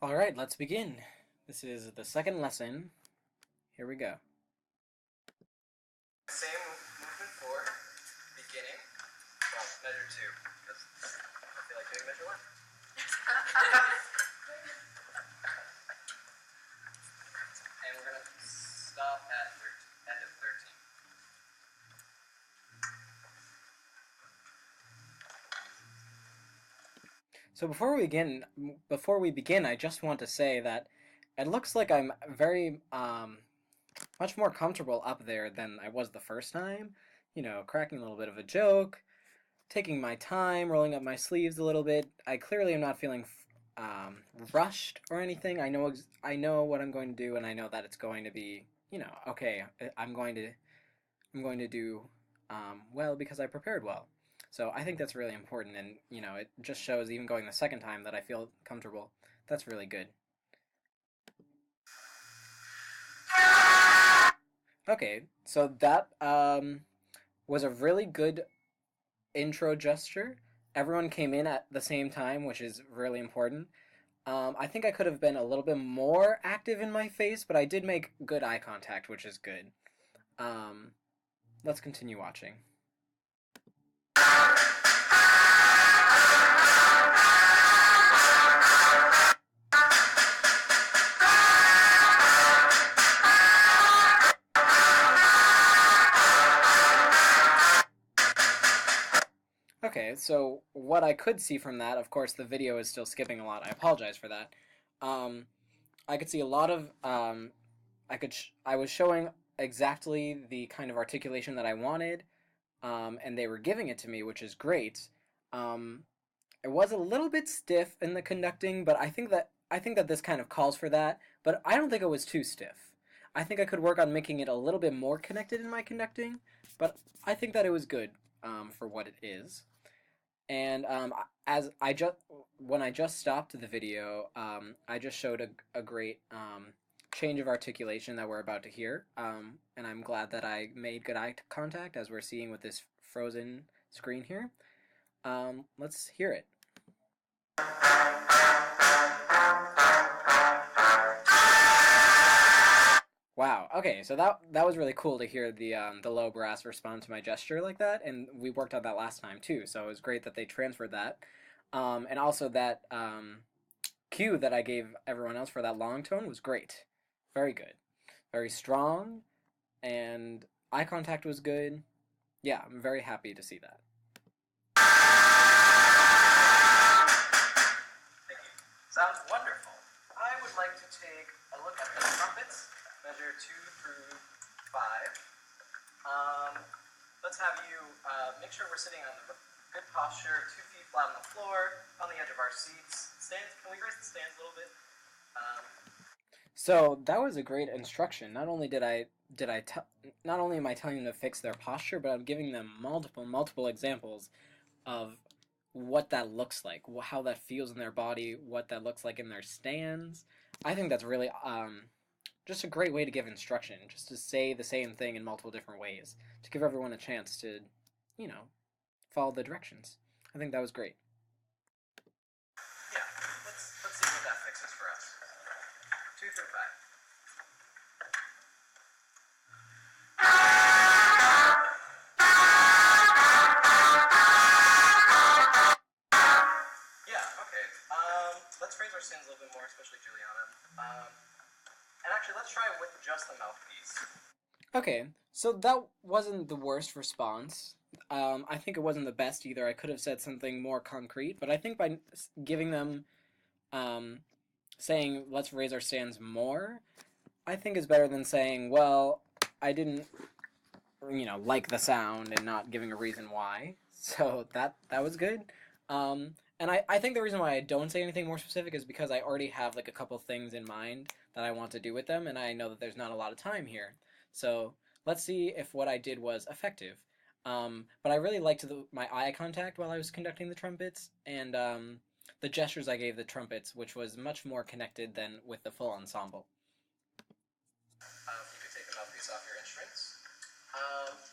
Alright, let's begin. This is the second lesson. Here we go. Same movement for beginning. Well, measure two, because I feel like doing measure one. And we're going to stop at end of 13. So before we begin, I just want to say that it looks like I'm very much more comfortable up there than I was the first time. You know, cracking a little bit of a joke, taking my time, rolling up my sleeves a little bit. I clearly am not feeling rushed or anything. I know what I'm going to do, and I know that it's going to be, okay. I'm going to do well because I prepared well. So I think that's really important, and it just shows even going the second time that I feel comfortable. That's really good. Okay, so that was a really good intro gesture. Everyone came in at the same time, which is really important. I think I could have been a little bit more active in my face, but I did make good eye contact, which is good. Um, let's continue watching. Okay, so what I could see from that, of course, the video is still skipping a lot. I apologize for that. Um, I could see a lot of. I was showing exactly the kind of articulation that I wanted, and they were giving it to me, which is great. Um, it was a little bit stiff in the conducting, but I think that this kind of calls for that. But I don't think it was too stiff. I think I could work on making it a little bit more connected in my conducting, but I think that it was good for what it is. And as I just when I just stopped the video, I just showed a great change of articulation that we're about to hear, and I'm glad that I made good eye contact as we're seeing with this frozen screen here. Let's hear it. Wow. Okay, so that was really cool to hear the low brass respond to my gesture like that, and we worked on that last time too. So it was great that they transferred that, and also that cue that I gave everyone else for that long tone was great. Very good, very strong, and eye contact was good. Yeah, I'm very happy to see that. Thank you. Sounds wonderful. I would like to take a look at the trumpets, measure 2 through 5. Um, let's have you make sure we're sitting on the good posture, 2 feet flat on the floor, on the edge of our seats. Stands, can we raise the stands a little bit? Um, So that was a great instruction. Not only am I telling them to fix their posture, but I'm giving them multiple examples of what that looks like, how that feels in their body, what that looks like in their stands. I think that's really just a great way to give instruction, just to say the same thing in multiple different ways, to give everyone a chance to, you know, follow the directions. I think that was great. yeah, let's see what that fixes for us. 2 through 5. Yeah, okay. Let's raise our stands a little bit more, especially Juliana. And actually, let's try with just the mouthpiece. Okay, so that wasn't the worst response. I think it wasn't the best either. I could have said something more concrete, but I think by giving them, um, saying let's raise our stands more, I think is better than saying, well, I didn't, like the sound and not giving a reason why. So that was good. And I think the reason why I don't say anything more specific is because I already have like a couple things in mind that I want to do with them, and I know that there's not a lot of time here. So let's see if what I did was effective. But I really liked my eye contact while I was conducting the trumpets, and the gestures I gave the trumpets, which was much more connected than with the full ensemble. You could take the mouthpiece off your instruments.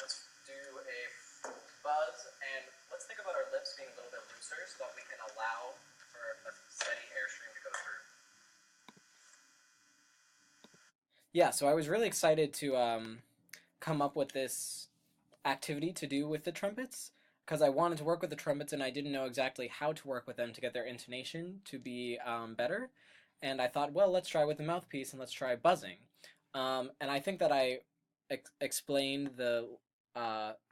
Let's do a buzz, and let's think about our lips being a little bit looser so that we can allow for a steady airstream to go through. Yeah, so I was really excited to come up with this activity to do with the trumpets because I wanted to work with the trumpets and I didn't know exactly how to work with them to get their intonation to be better. And I thought, well, let's try with the mouthpiece and let's try buzzing. And I think that I explained the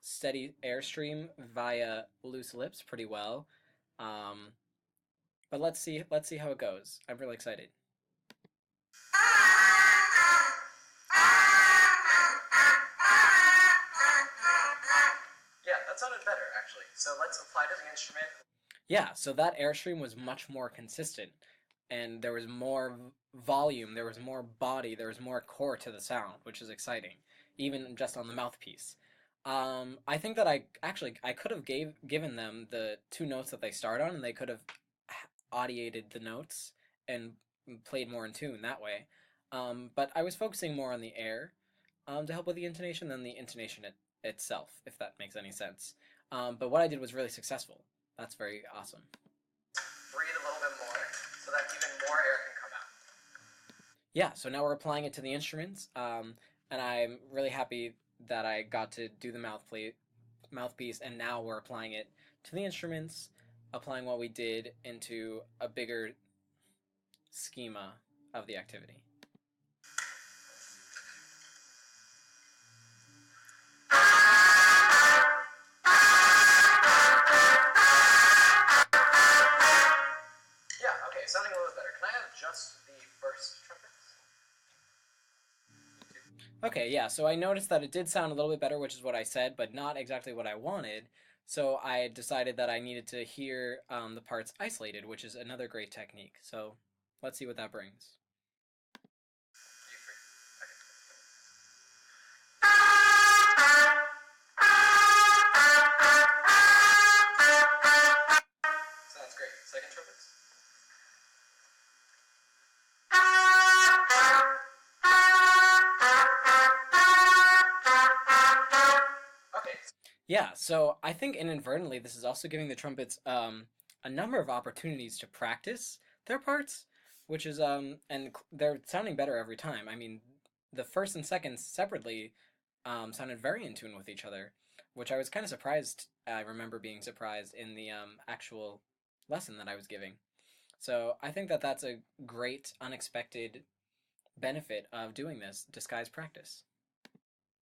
steady airstream via loose lips pretty well. Um, but let's see how it goes. I'm really excited. Yeah, that sounded better actually. So let's apply to the instrument. Yeah, so that airstream was much more consistent, and there was more volume, there was more body, there was more core to the sound, which is exciting, even just on the mouthpiece. I think that I could have given them the two notes that they start on, and they could have audiated the notes and played more in tune that way. But I was focusing more on the air to help with the intonation than the intonation itself, if that makes any sense. But what I did was really successful. That's very awesome. Breathe a little bit more so that even more air can come out. Yeah, so now we're applying it to the instruments, and I'm really happy that I got to do the mouthpiece, and now we're applying it to the instruments, applying what we did into a bigger schema of the activity. Yeah, okay, sounding a little bit better. Can I have just the first trumpet? Okay, yeah, so I noticed that it did sound a little bit better, which is what I said, but not exactly what I wanted. So I decided that I needed to hear the parts isolated, which is another great technique. So let's see what that brings. You free. Okay. Sounds great. Second trumpet. Okay. Yeah, so I think inadvertently this is also giving the trumpets a number of opportunities to practice their parts, which is and they're sounding better every time. I mean, the first and second separately sounded very in tune with each other, which I was kind of surprised. I remember being surprised in the actual lesson that I was giving. So I think that that's a great unexpected benefit of doing this disguise practice.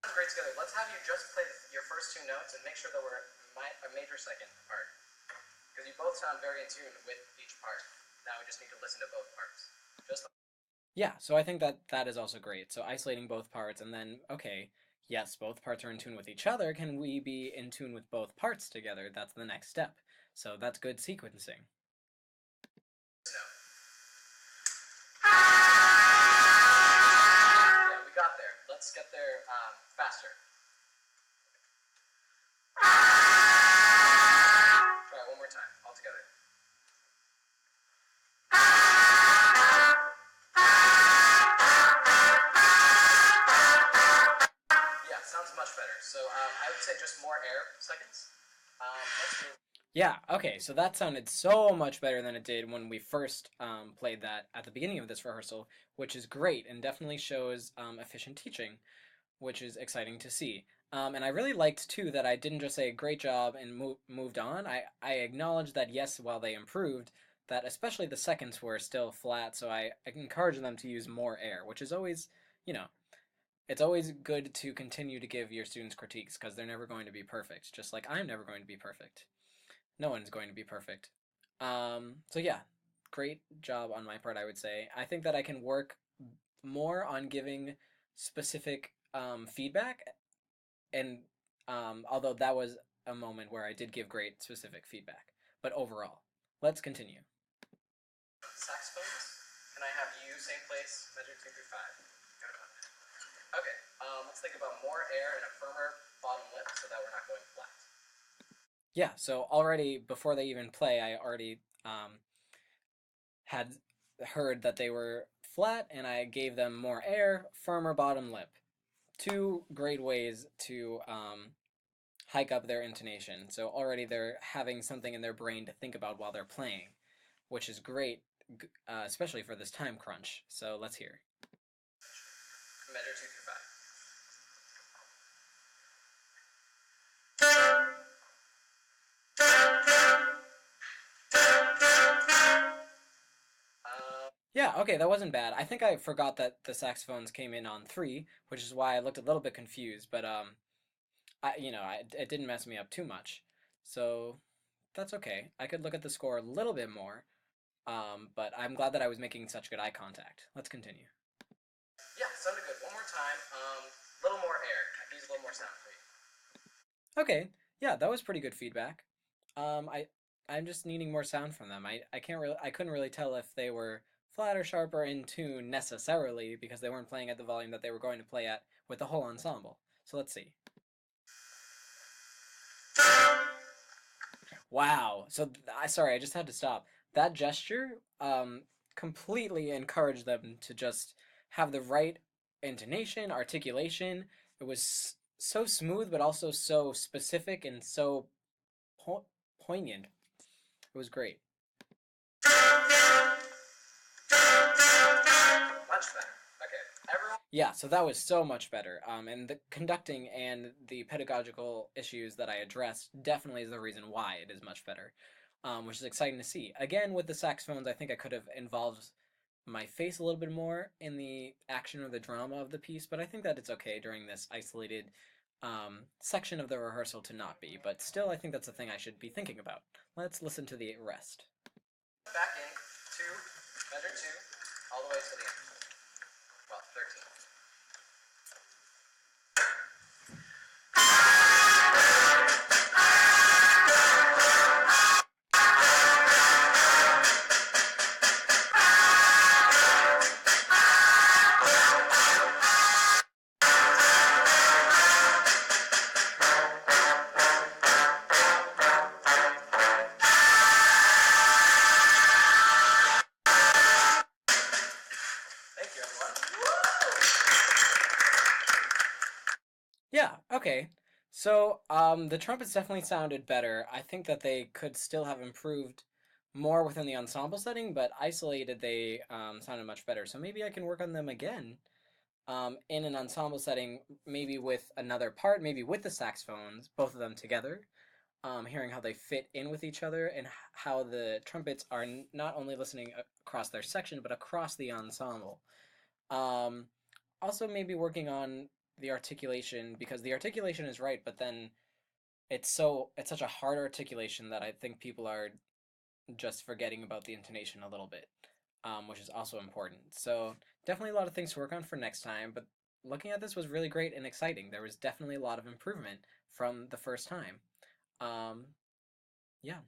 Great together. Let's have you just play your first two notes and make sure that we're a major second part. Because you both sound very in tune with each part. Now we just need to listen to both parts. Just Yeah, so I think that that is also great. So isolating both parts and then, okay, yes, both parts are in tune with each other. Can we be in tune with both parts together? That's the next step. So that's good sequencing. yeah, we got there. Let's get there faster. Try it one more time, all together. Yeah, sounds much better. So I would say just more air seconds. Let's move. Yeah, okay, so that sounded so much better than it did when we first played that at the beginning of this rehearsal, which is great and definitely shows efficient teaching, which is exciting to see. And I really liked too that I didn't just say great job and moved on. I acknowledged that yes, while they improved, that especially the seconds were still flat, so I encouraged them to use more air, which is always, you know, it's always good to continue to give your students critiques because they're never going to be perfect, just like I'm never going to be perfect. No one's going to be perfect. So yeah, great job on my part, I would say. I think that I can work more on giving specific feedback, and although that was a moment where I did give great specific feedback, but overall, let's continue. Saxophones. Can I have you same place, measure 2 through 5? Okay, let's think about more air and a firmer bottom lip so that we're not going flat. Yeah, so already before they even play, I already had heard that they were flat, and I gave them more air, firmer bottom lip. Two great ways to hike up their intonation. So already they're having something in their brain to think about while they're playing, which is great, especially for this time crunch. So let's hear. measure 2 through 5. Yeah, okay, that wasn't bad. I think I forgot that the saxophones came in on 3, which is why I looked a little bit confused, but it didn't mess me up too much. So that's okay. I could look at the score a little bit more, but I'm glad that I was making such good eye contact. Let's continue. Yeah, sounded good. One more time. A little more air. I can use a little more sound for you. Okay, yeah, that was pretty good feedback. I'm just needing more sound from them. I couldn't really tell if they were flat or sharp or in tune necessarily because they weren't playing at the volume that they were going to play at with the whole ensemble. So let's see. Wow. So sorry, I just had to stop. That gesture completely encouraged them to just have the right intonation, articulation. It was so smooth but also so specific and so poignant. It was great. Much better. Okay, everyone. Yeah, so that was so much better. And the conducting and the pedagogical issues that I addressed definitely is the reason why it is much better, which is exciting to see. Again, with the saxophones, I think I could have involved my face a little bit more in the action or the drama of the piece, but I think that it's okay during this isolated section of the rehearsal to not be. But still, I think that's a thing I should be thinking about. Let's listen to the rest. Back in 2, measure 2, all the way to the end. Well, 13. Thank you, everyone. Yeah, okay. So, the trumpets definitely sounded better. I think that they could still have improved more within the ensemble setting, but isolated, they sounded much better. So maybe I can work on them again in an ensemble setting, maybe with another part, maybe with the saxophones, both of them together, hearing how they fit in with each other and how the trumpets are not only listening across their section, but across the ensemble. Um, Also, maybe working on the articulation because the articulation is right, but then it's such a hard articulation that I think people are just forgetting about the intonation a little bit, which is also important. So definitely a lot of things to work on for next time. But looking at this was really great and exciting. There was definitely a lot of improvement from the first time. Um, yeah.